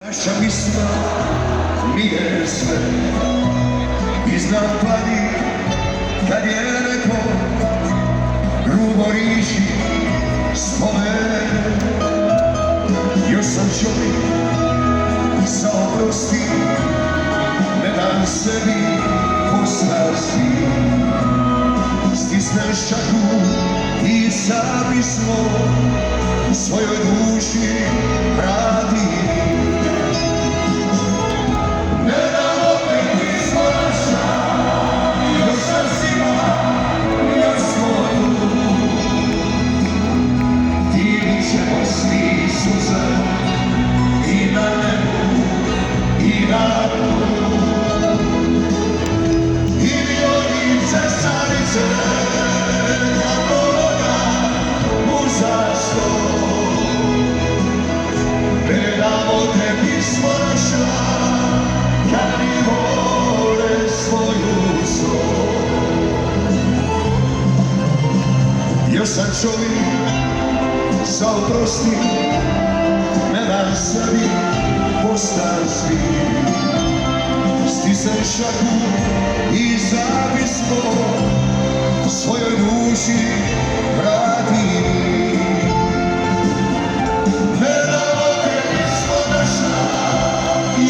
Naša pisma nije sve, iznad padi kad je neko grubo riječi spomene. Još sam čovjek za oprosti, ne dam sebi poslasti. Stisnem šaku i za pismo svojoj duši radi. Još sam čovjek za oprosti, ne dam sebi poslasti. Stisnem šaku i za pismo svojoj duši vratim.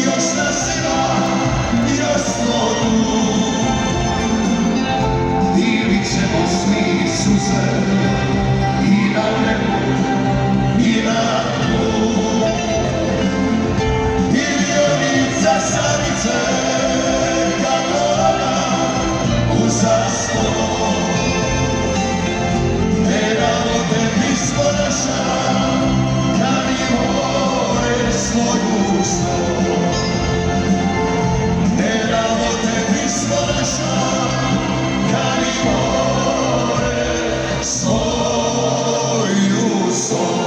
Još nas ima, još smo tu. Divit ćemo smi suze i na nebu i na tlu. Divljonica samice kako ona u zaslon. Ne damo te pismo naša, kad i more svoju snov. Ne damo te pismo naša, kad i more svoju snov.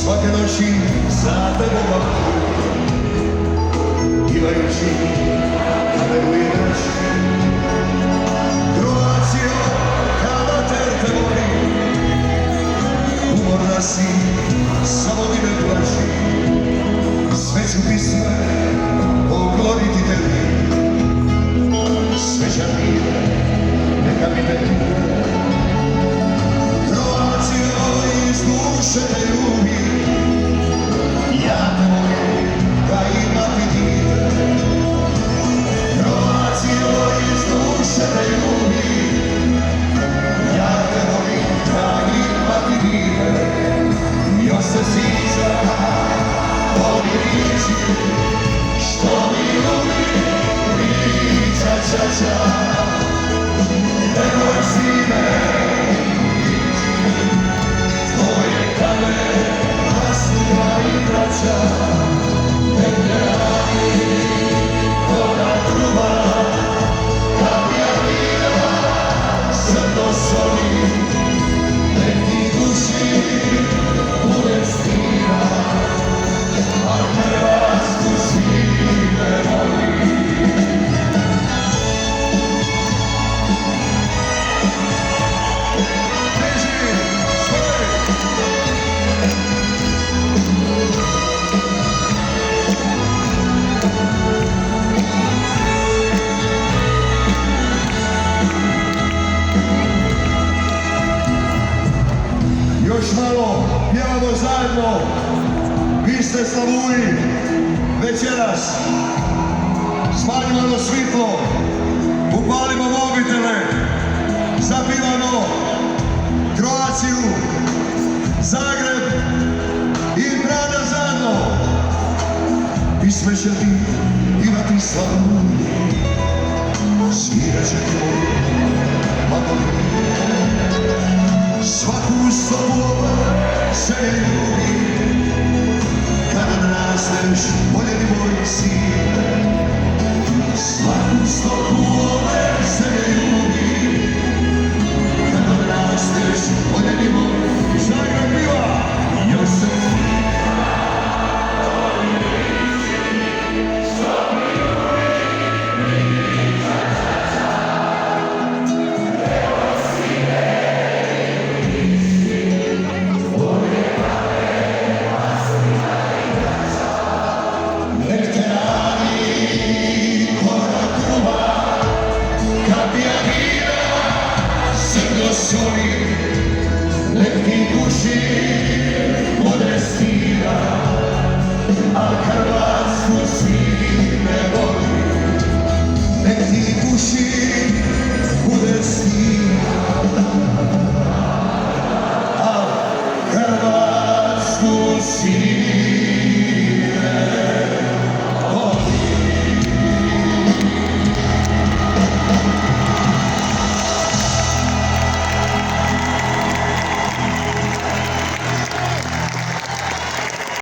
Svake noći za tebom imajući kameru i drž. Croacio, kada te voli, umorna si, samo mi ne plaši. Sve ću pisme pokloniti tebi, sveća mire, neka mi ne tira. Croacio, iz duše te ljubi, ja te volim da imati dive. Croacio, iz duše te ljubi, ja te volim da imati dive. Još se sjećam onih riječi što mi ljubi priča čača. Nemoj sine tvoje kamen nasluha i braća. Nek ne radi ona truba, kad ja vira srdo soli. Nek ti duši bude stira, a Hrvatsku svi ne voli. Još malo pjevamo zajedno, vi ste slavuji večeras. Smanjimo svitlo, upalimo mobitele, zapivamo Croaciju, Zagreb i Grada Zagreba. sve će ti imati slavu, svirat će ti moj mandolin. Svaku sobu se ljubi, kada odrasteš, voljeni moj sin. Svaku stopu ove se ljubi, kad odrasteš, voljeni moj. Zagreb biva, još se nek te radi korak ruba, kapija vina, srdo soli, nek ti duši bude stida, a Hrvatsku svi ne voli. Nek ti duši bude stida, a Hrvatsku svi